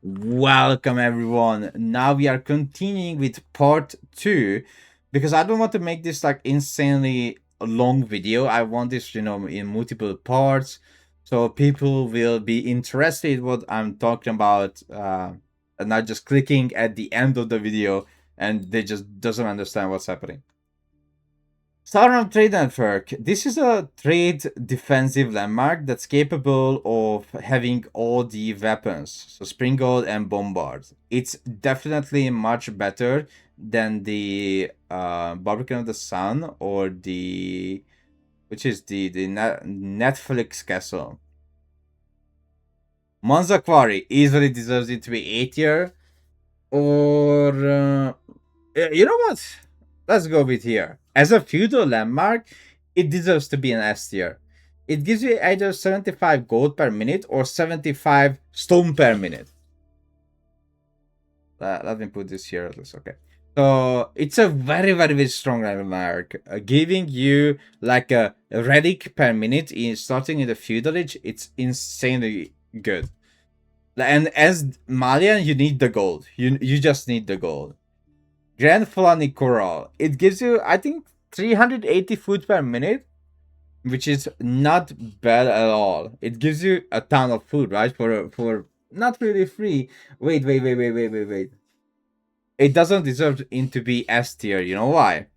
Welcome everyone. Now we are continuing with part 2 because I don't want to make this like insanely long video. I want this, in multiple parts so people will be interested what I'm talking about and not just clicking at the end of the video and they just doesn't understand what's happening. Southern Trade Network. This is a trade defensive landmark that's capable of having all the weapons, so Springald and Bombard. It's definitely much better than the Barbican of the Sun or which is the Netflix Castle. Monza Quarry easily deserves it to be A tier, or you know what? Let's go with here. As a feudal landmark, it deserves to be an S tier. It gives you either 75 gold per minute or 75 stone per minute. Let me put this here at least. Okay. So it's a very, very, very strong landmark, giving you like a relic per minute in starting in the feudal age. It's insanely good. And as Malian, you need the gold. You just need the gold. Grand Fulani Coral. It gives you, I think, 380 food per minute, which is not bad at all. It gives you a ton of food, right? For not really free. Wait. It doesn't deserve to be S tier. You know why?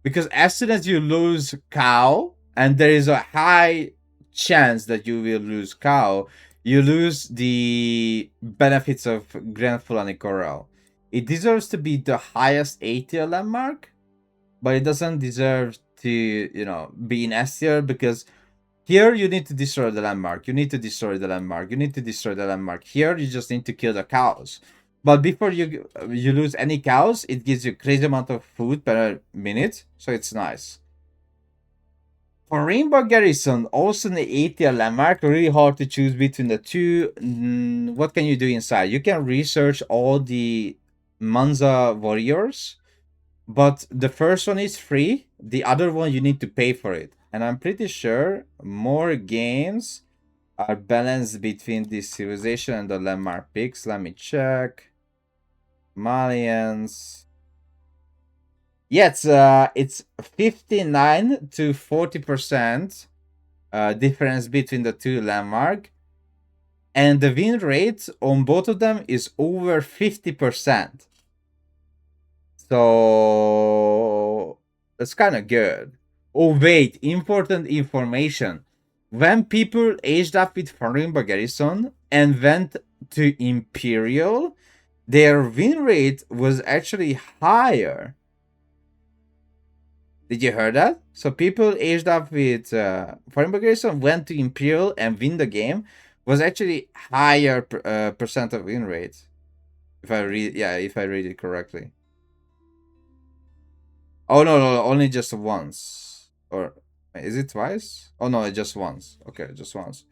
Because as soon as you lose cow, and there is a high chance that you will lose cow, you lose the benefits of Grand Fulani Coral. It deserves to be the highest A tier landmark, but it doesn't deserve to, be in S tier because here you need to destroy the landmark. You need to destroy the landmark. You need to destroy the landmark. Here you just need to kill the cows. But before you lose any cows, it gives you crazy amount of food per minute, so it's nice. For Rainbow Garrison, also an 8-tier landmark, really hard to choose between the two. What can you do inside? You can research all the Manza warriors, but the first one is free. The other one you need to pay for it. And I'm pretty sure more games are balanced between the civilization and the landmark picks. Let me check. Malians. Yeah, it's 59 to 40% difference between the two landmark. And the win rate on both of them is over 50%. So that's kind of good. Oh wait, important information. When people aged up with Farimba Garrison and went to Imperial, their win rate was actually higher. Did you hear that? So people aged up with Farimba Garrison went to Imperial and win the game was actually higher percent of win rate. If I read it correctly. Oh no, only just once. Or is it twice? Oh no, just once. Okay, just once.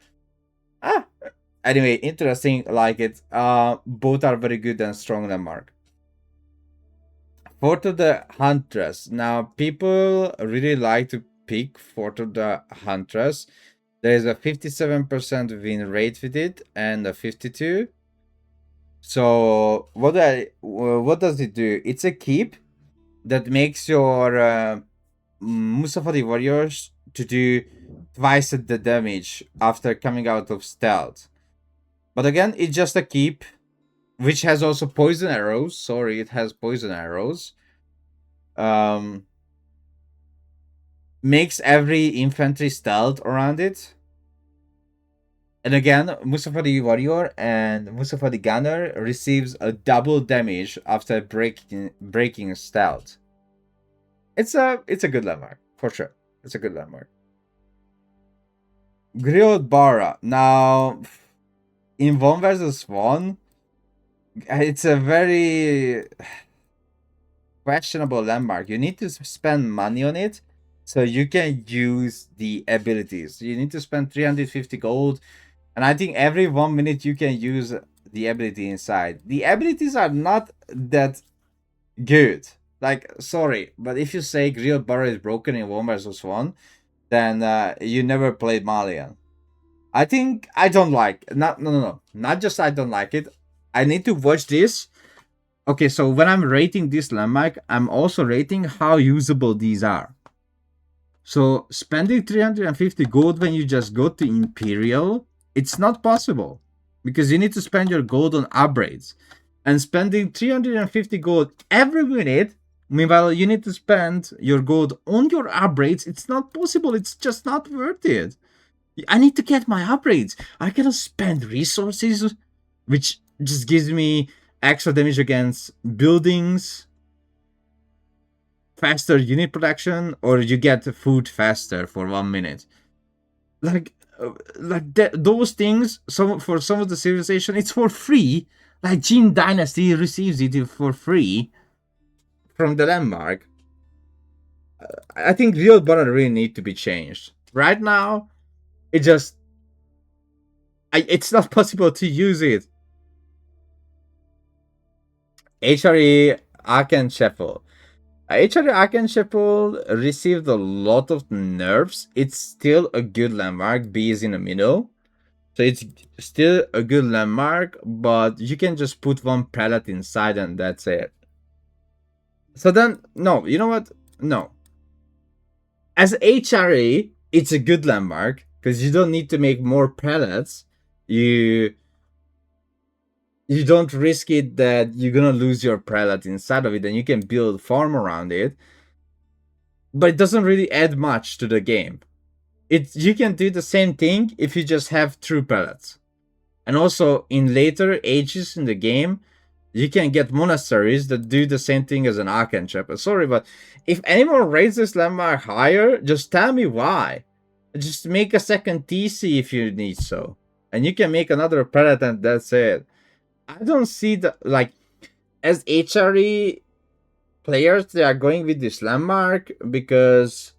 Anyway, interesting, like it. Both are very good and strong landmark. Fort of the Huntress. Now people really like to pick Fort of the Huntress. There is a 57% win rate with it and a 52. So what does it do? It's a keep that makes your Musafari warriors to do twice the damage after coming out of stealth. But again, it's just a keep, which has also poison arrows. Sorry, it has poison arrows. Makes every infantry stealth around it. And again, Mustafa the Warrior and Mustafa the Gunner receives a double damage after breaking stealth. It's a good landmark, for sure. It's a good landmark. Gidbar. Now, in 1 versus 1, it's a very questionable landmark. You need to spend money on it so you can use the abilities. You need to spend 350 gold, and I think every 1 minute you can use the ability inside. The abilities are not that good. Like, sorry, but if you say Gidbar is broken in 1 versus 1, then you never played Malian. I think I don't like no. Not just I don't like it. I need to watch this. Okay, so when I'm rating this landmark, I'm also rating how usable these are. So spending 350 gold when you just go to Imperial, it's not possible. Because you need to spend your gold on upgrades. And spending 350 gold every minute, meanwhile you need to spend your gold on your upgrades, it's not possible. It's just not worth it. I need to get my upgrades. I cannot spend resources, which just gives me extra damage against buildings, faster unit production, or you get food faster for 1 minute. Those things. For some of the civilization, it's for free. Like Jin Dynasty receives it for free from the landmark. I think real border really need to be changed. Right now, it's not possible to use it. HRE Arkenscheffel. HRE Arkenscheffel received a lot of nerfs. It's still a good landmark. B is in the middle. So it's still a good landmark, but you can just put one prelate inside and that's it. So then, no, you know what? No. As HRE, it's a good landmark because you don't need to make more prelates. You don't risk it that you're gonna lose your prelate inside of it, and you can build farm around it. But it doesn't really add much to the game. You can do the same thing if you just have true prelates. And also in later ages in the game, you can get monasteries that do the same thing as an Archangel. Sorry, but if anyone raises this landmark higher, just tell me why. Just make a second TC if you need so. And you can make another prelate and that's it. I don't see the, like, as HRE players, they are going with this landmark because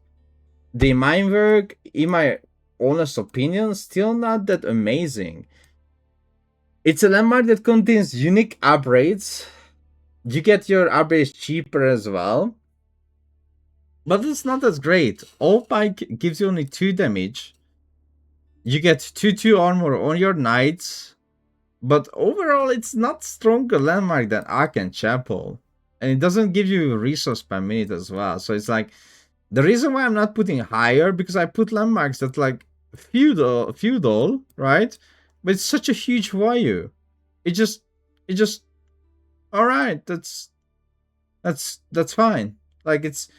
the mine work, in my honest opinion, still not that amazing. It's a landmark that contains unique upgrades. You get your upgrades cheaper as well. But it's not as great. All pike gives you only 2 damage. You get 2/2 armor on your knights. But overall, it's not stronger landmark than Aachen Chapel. And it doesn't give you resource per minute as well. So it's like, the reason why I'm not putting higher, because I put landmarks that like feudal, right? But it's such a huge value. It just, all right, that's fine. Like it's,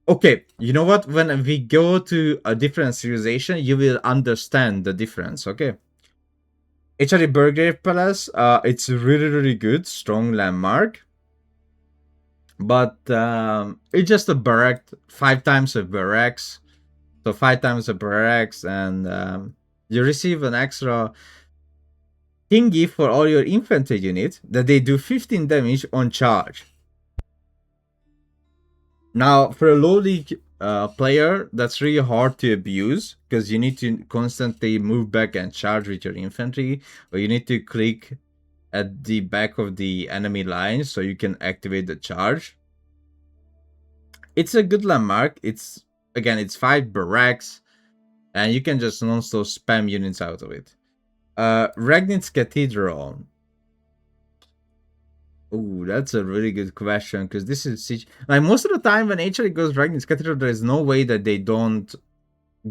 okay, you know what? When we go to a different civilization, you will understand the difference, okay? HRE Burgrave Palace, it's really, really good, strong landmark. But it's just a barrack, 5 times a barracks. So 5 times a barracks, and you receive an extra thingy for all your infantry unit that they do 15 damage on charge. Now, for a low league player, that's really hard to abuse because you need to constantly move back and charge with your infantry, or you need to click at the back of the enemy line so you can activate the charge. It's a good landmark. It's 5 barracks, and you can just non-stop spam units out of it. Ragnitz Cathedral. Oh, that's a really good question, because this is siege. Like, most of the time when HRE goes Ragnitz Cathedral, there is no way that they don't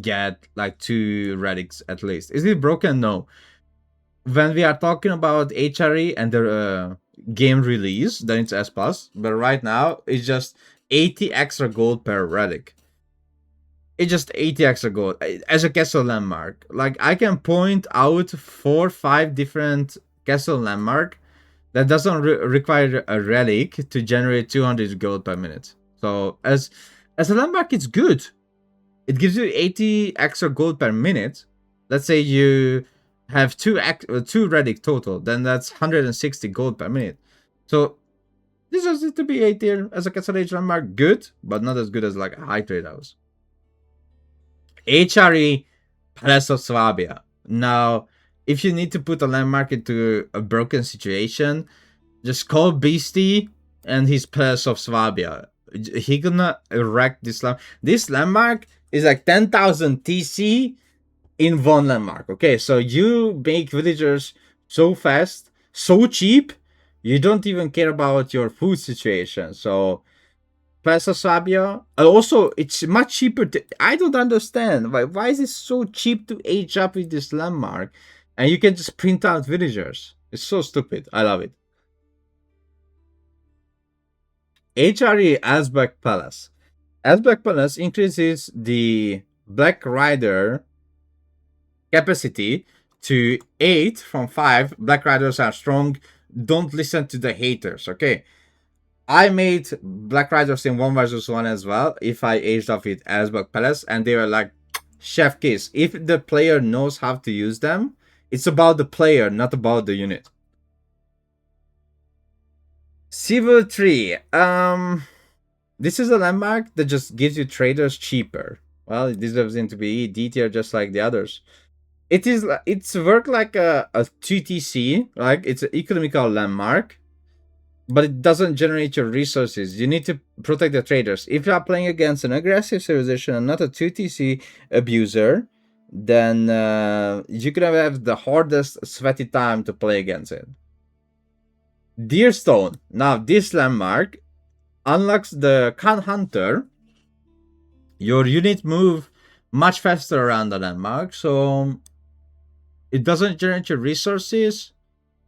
get like 2 relics at least. Is it broken? No. When we are talking about HRE and the game release, then it's S+. But right now, it's just 80 extra gold per relic. It's just 80 extra gold as a castle landmark. Like, I can point out 4 or 5 different castle landmark that doesn't require a relic to generate 200 gold per minute. So as a landmark, it's good. It gives you 80 extra gold per minute. Let's say you have 2 relic total, then that's 160 gold per minute. So this is to be A tier as a castle age landmark. Good, but not as good as like a high trade house. HRE Palace of Swabia. Now, if you need to put a landmark into a broken situation, just call Beastie and his Palace of Swabia. He gonna erect this landmark. This landmark is like 10,000 TC, in one landmark. Okay, so you make villagers so fast, so cheap, you don't even care about your food situation. So Plaza Swabia. Also, it's much cheaper. I don't understand why is it so cheap to age up with this landmark, and you can just print out villagers. It's so stupid. I love it. HRE Azbek Palace. Azbek Palace increases the Black Rider capacity to 8 from 5. Black Riders are strong. Don't listen to the haters, okay? I made Black Riders in 1 versus 1 as well if I aged off with Azbek Palace, and they were like, chef kiss. If the player knows how to use them, it's about the player, not about the unit. Civil 3. This is a landmark that just gives you traders cheaper. Well, it deserves to be D tier just like the others. It's work like a TTC, like it's an economical landmark, but it doesn't generate your resources. You need to protect the traders. If you are playing against an aggressive civilization and not a 2TC abuser, then you're gonna have the hardest sweaty time to play against it. Deerstone. Now this landmark unlocks the Khan Hunter. Your unit move much faster around the landmark, so it doesn't generate your resources,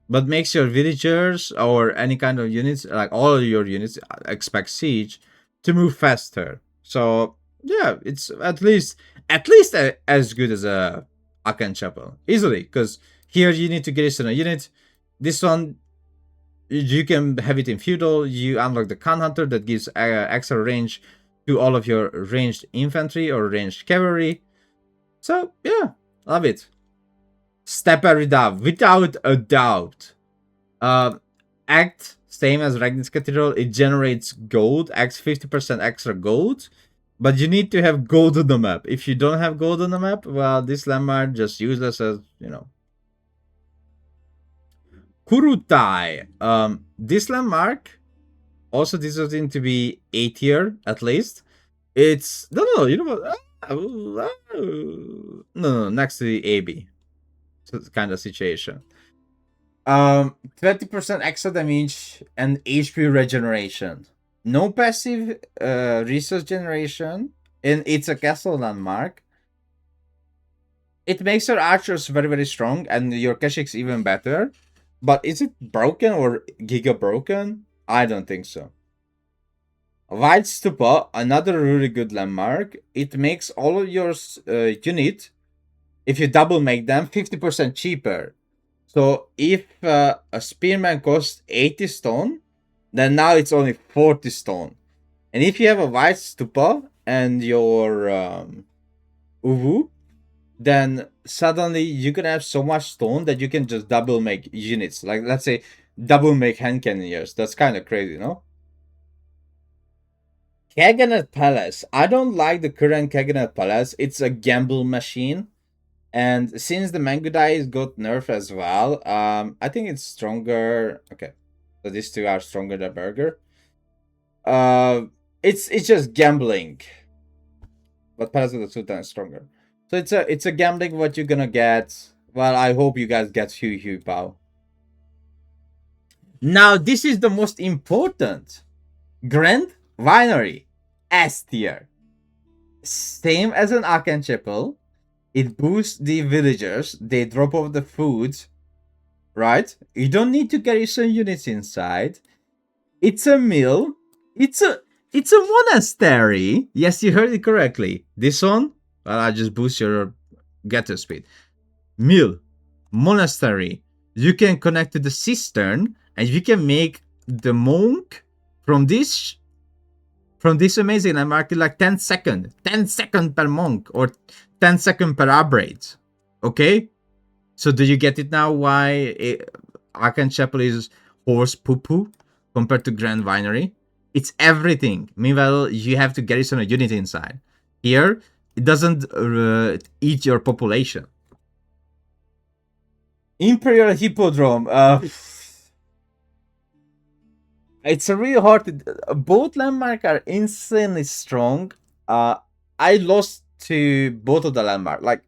but makes your villagers or any kind of units, like all your units, expect siege to move faster. So yeah, it's at least as good as a Akan Chapel easily, because here you need to get it in a unit. This one you can have it in feudal. You unlock the Khan Hunter that gives extra range to all of your ranged infantry or ranged cavalry. So yeah, love it. Stepper Redav, without a doubt. Act same as Ragnar's Cathedral. It generates gold, acts 50% extra gold, but you need to have gold on the map. If you don't have gold on the map, well, this landmark just useless as Kurutai. This landmark also deserves to be A tier at least. It's no, you know what? No, next to the AB kind of situation. 20% extra damage and HP regeneration. No passive resource generation, and it's a castle landmark. It makes your archers very, very strong, and your Keshiks even better. But is it broken or giga broken? I don't think so. White Stupa, another really good landmark. It makes all of your unit, if you double make them, 50% cheaper. So if a spearman costs 80 stone, then now it's only 40 stone. And if you have a white stupa and your uwu, then suddenly you can have so much stone that you can just double make units. Like, let's say, double make hand cannoneers. That's kind of crazy, no? Kaganet Palace. I don't like the current Kaganet Palace. It's a gamble machine. And since the Mangudai got nerfed as well, I think it's stronger. Okay, so these two are stronger than Burger. It's just gambling, but Palace of the Sultan is stronger. So it's a gambling. What you're gonna get? Well, I hope you guys get Hu Pao. Now this is the most important. Grand Winery, S tier, same as an Arkanchapel. It boosts the villagers. They drop off the food, right? You don't need to carry some units inside. It's a mill. It's a monastery. Yes, you heard it correctly. This one, well, I just boost your getter speed. Mill, monastery. You can connect to the cistern, and you can make the monk from this amazing. I marked it like 10 seconds. 10 seconds per monk or 10 seconds per upgrade. Okay? So do you get it now why Arkan Chapel is horse poo-poo compared to Grand Winery? It's everything. Meanwhile, you have to garrison a unit inside. Here, it doesn't eat your population. Imperial Hippodrome. It's a really hard. Both landmarks are insanely strong. I lost to both of the landmark. Like,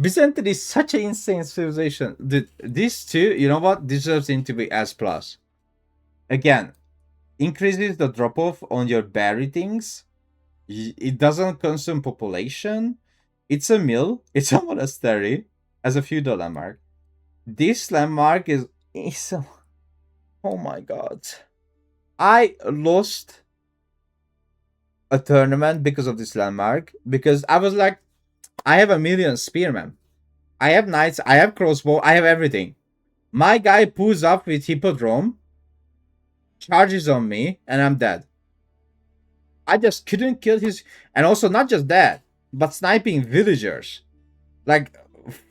Byzantine is such an insane civilization. These two, you know what, deserves to be S plus. Again, increases the drop off on your berry things. It doesn't consume population. It's a mill. It's a monastery as a feudal landmark. This landmark is oh my god. I lost a tournament because of this landmark because I was like, I have a million spearmen. I have knights, I have crossbow, I have everything. My guy pulls up with hippodrome, charges on me, and I'm dead. I just couldn't kill his, and also not just that, but sniping villagers. Like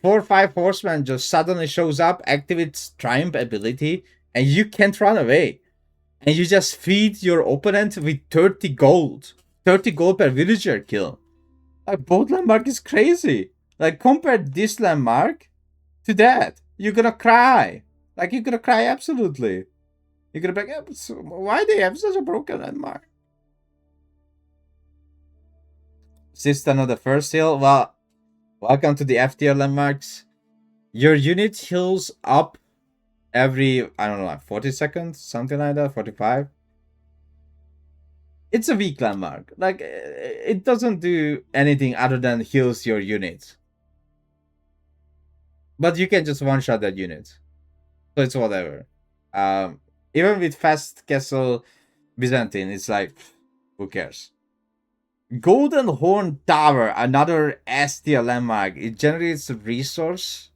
4 or 5 horsemen just suddenly shows up, activates triumph ability, and you can't run away. And you just feed your opponent with 30 gold. 30 gold per villager kill. Like, both landmark is crazy. Like, compare this landmark to that. You're gonna cry. Like, you're gonna cry absolutely. You're gonna be like, why they have such a broken landmark? System of the first hill. Well, welcome to the F tier landmarks. Your unit heals up every, I don't know, like 40 seconds, something like that, 45. It's a weak landmark. Like, it doesn't do anything other than heals your unit. But you can just one-shot that unit. So it's whatever. Even with fast castle Byzantine, it's like, who cares? Golden Horn Tower, another S tier landmark. It generates resource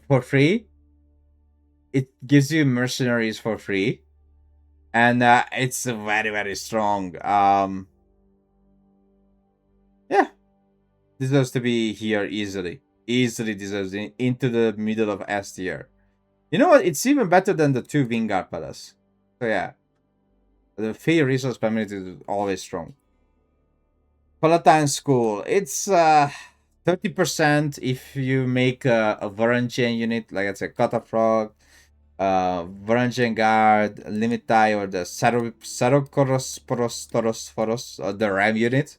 for free. It gives you mercenaries for free. And it's very, very strong. Yeah. Deserves to be here easily. Easily deserves into the middle of S tier. You know what? It's even better than the 2 Wingard Palace. So yeah. The free resource per minute is always strong. Palatine School. It's 30% if you make a Varangian unit, like it's a Catafrog, Varangian Guard, Limitai, or the Sarokorosporos, or the Ram unit.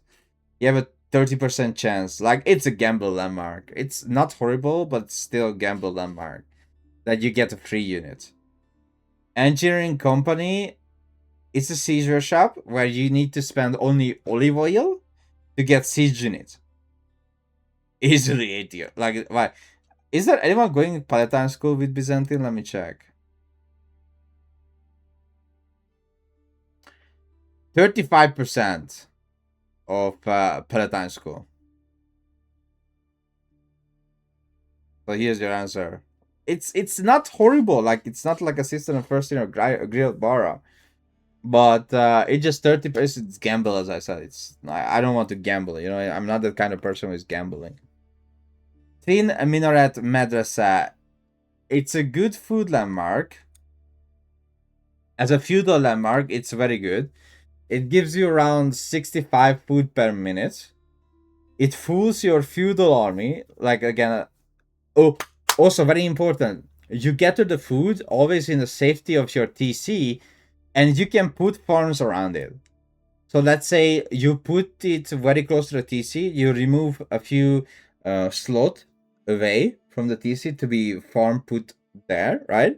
You have a 30% chance. Like, it's a gamble landmark. It's not horrible, but still a gamble landmark that you get a free unit. Engineering Company. It's a seizure shop where you need to spend only olive oil to get siege unit. Easily 80. Like, why? Is there anyone going Palatine School with Byzantine? Let me check. 35% of Palatine School. So here's your answer. It's not horrible. Like, it's not like a system of first year or Gidbar. But it just 30% gamble, as I said. I don't want to gamble. You know, I'm not the kind of person who is gambling. Thin Minaret Madrasa. It's a good food landmark. As a feudal landmark, it's very good. It gives you around 65 food per minute. It fools your feudal army. Like, again, oh, also very important. You gather the food always in the safety of your TC, and you can put farms around it. So let's say you put it very close to the TC, you remove a few slot away from the TC to be farm put there, right?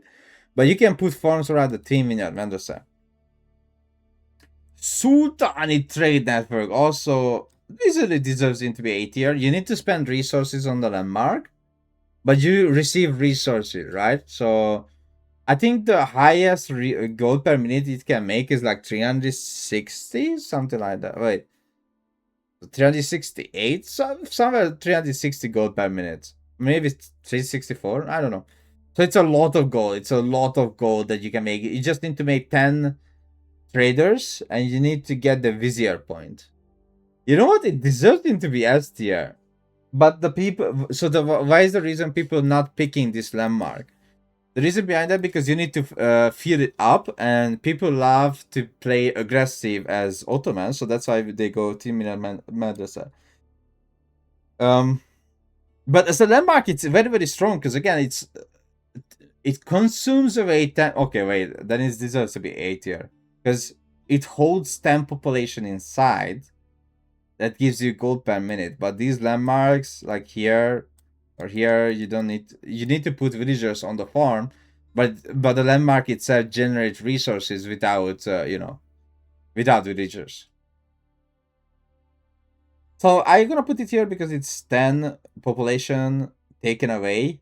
But you can put farms around the team in your Mendoza. Sultani Trade Network also easily deserves to be A tier. You need to spend resources on the landmark, but you receive resources, right? So I think the highest gold per minute it can make is like 360, something like that. Wait, 368, somewhere 360 gold per minute. Maybe 364. I don't know. So it's a lot of gold. It's a lot of gold that you can make. You just need to make 10 traders, and you need to get the vizier point. You know what? It deserves to be S tier. But the people. So why is the reason people not picking this landmark? The reason behind that, because you need to fill it up, and people love to play aggressive as Ottoman, so that's why they go Team Madrasa. But as a landmark, it's very, very strong, because again, it consumes away 10. Okay, wait, then it deserves to be A tier, because it holds 10 population inside. That gives you gold per minute, but these landmarks, like here, Or here you don't need, you need to put villagers on the farm, but the landmark itself generates resources without you know, without villagers. So I'm gonna put it here because it's 10 population taken away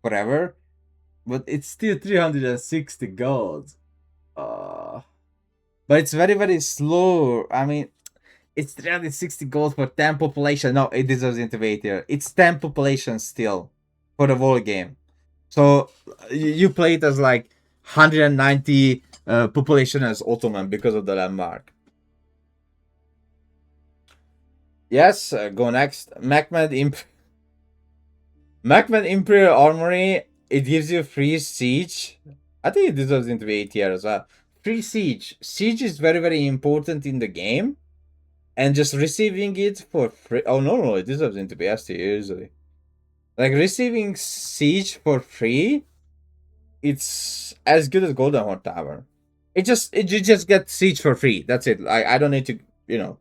forever, but it's still 360 gold. Uh, but it's very slow. I mean, it's 360 gold for 10 population. No, it deserves into wait here. It's 10 population still for the whole game. So you play it as like 190 population as Ottoman because of the landmark. Yes, go next. Machmed Imperial Armory. It gives you free siege. I think it deserves into 8 here as well. Free siege. Siege is very important in the game. And just receiving it for free. Oh, no, it deserves into be S tier usually. Like, receiving siege for free, it's as good as Golden Horn Tower. You just get siege for free. That's it. I don't need to, you know.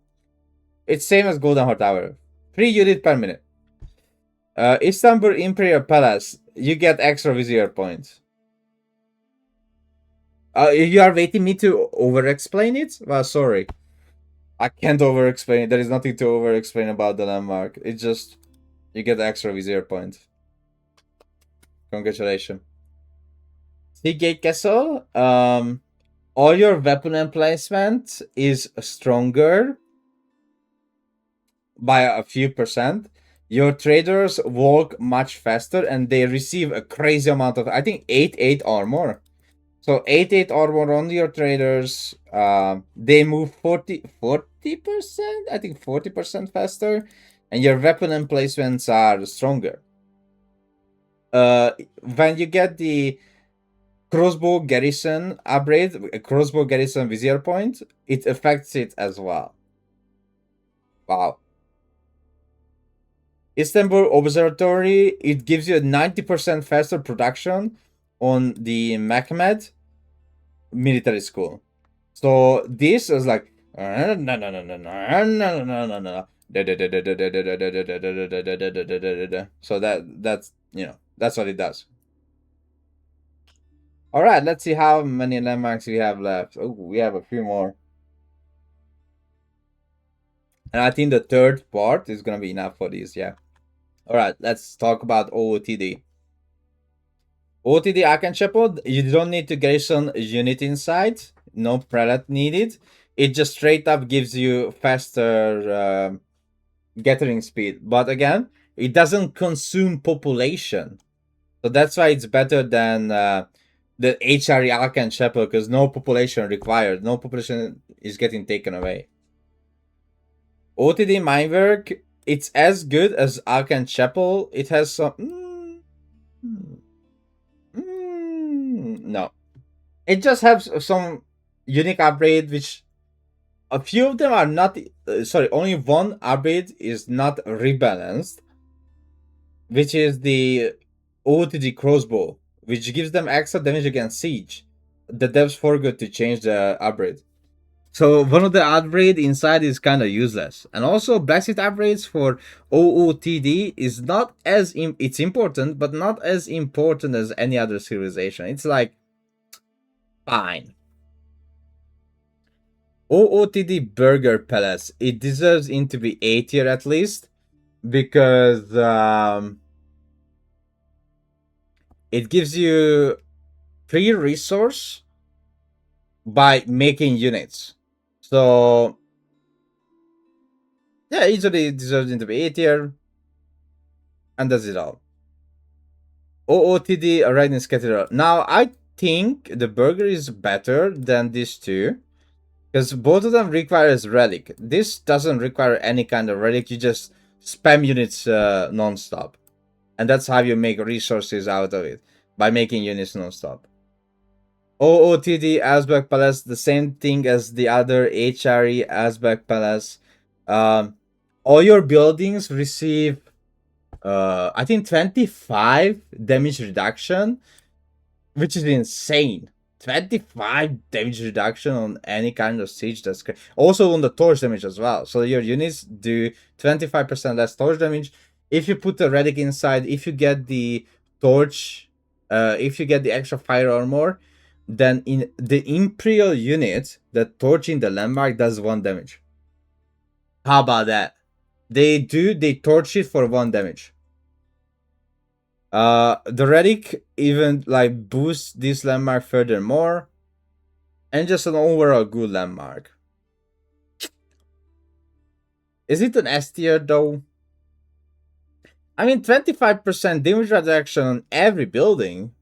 It's same as Golden Horn Tower. 3 unit per minute. Istanbul Imperial Palace. You get extra vizier points. You are waiting me to over-explain it? Well, sorry. I can't over-explain it. There is nothing to over-explain about the landmark. It's just, you get extra vizier points. Congratulations. Seagate Castle. All your weapon emplacement is stronger by a few percent. Your traders walk much faster and they receive a crazy amount of, I think, 8 armor. So 8 armor on your traders. They move 40%, I think 40% faster, and your weapon emplacements are stronger. When you get the crossbow garrison upgrade, crossbow garrison vizier point, it affects it as well. Wow. Istanbul Observatory, it gives you a 90% faster production on the Mehmed military school. So this is like so that's you know, that's what it does. All right, let's see how many landmarks we have left. Oh, we have a few more. And I think the third part is gonna be enough for these, yeah. All right, let's talk about OOTD. OOTD Arcan Chapel, you don't need to garrison a unit inside. No prelate needed. It just straight up gives you faster gathering speed. But again, it doesn't consume population. So that's why it's better than the HRE Arcan Chapel, because no population required. No population is getting taken away. OOTD Minework, it's as good as Arcan Chapel. It has some... no. It just has some unique upgrade, which a few of them are not... sorry, only one upgrade is not rebalanced, which is the OOTD crossbow, which gives them extra damage against siege. The devs forgot to change the upgrade. So one of the upgrade inside is kind of useless. And also Brexit upgrades for OOTD is not as... it's important, but not as important as any other civilization. It's like... fine. OOTD Burger Palace. It deserves to be A tier at least, because it gives you free resource by making units. So yeah, easily it deserves to be A tier, and that's it all. OOTD Readiness Cathedral. Now I think the burger is better than these two, because both of them requires relic. This doesn't require any kind of relic. You just spam units non-stop. And that's how you make resources out of it, by making units non-stop. OOTD Azbek Palace, the same thing as the other HRE Azbek Palace. All your buildings receive, I think, 25 damage reduction, which is insane. 25 damage reduction on any kind of siege. That's great. Also on the torch damage as well. So your units do 25% less torch damage. If you put the relic inside, if you get the torch, if you get the extra fire armor, then in the Imperial unit, the torch in the landmark does 1 damage. How about that? They torch it for 1 damage. The relic even like boosts this landmark furthermore, and just an overall good landmark. Is it an S tier though? I mean, 25% damage reduction on every building.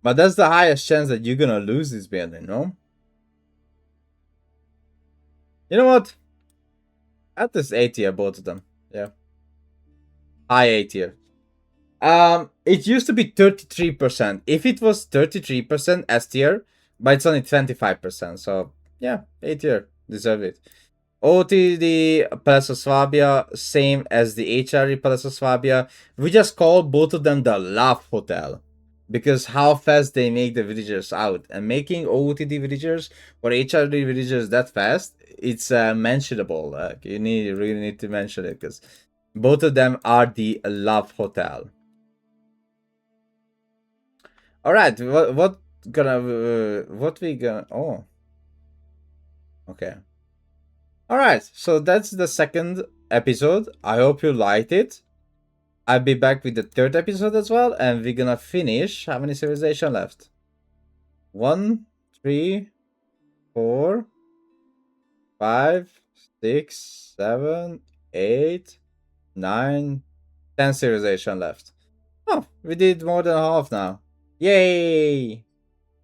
But that's the highest chance that you're gonna lose this building, no? You know what? At this A tier, both of them. Yeah. High A tier. It used to be 33%. If it was 33% S tier, but it's only 25%. So yeah, A tier. Deserve it. OOTD Palazzo Swabia, same as the HRE Palazzo Swabia. We just call both of them the Love Hotel. Because how fast they make the villagers out. And making OOTD villagers or HRD villagers that fast, it's mentionable. You really need to mention it because both of them are the Love Hotel. All right, what we gonna? Oh, okay. All right, so that's the second episode. I hope you liked it. I'll be back with the third episode as well, and we're gonna finish. How many civilization left? 1, 3, 4, 5, 6, 7, 8, 9, 10 civilization left. Oh, we did more than half now. Yay!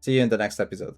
See you in the next episode.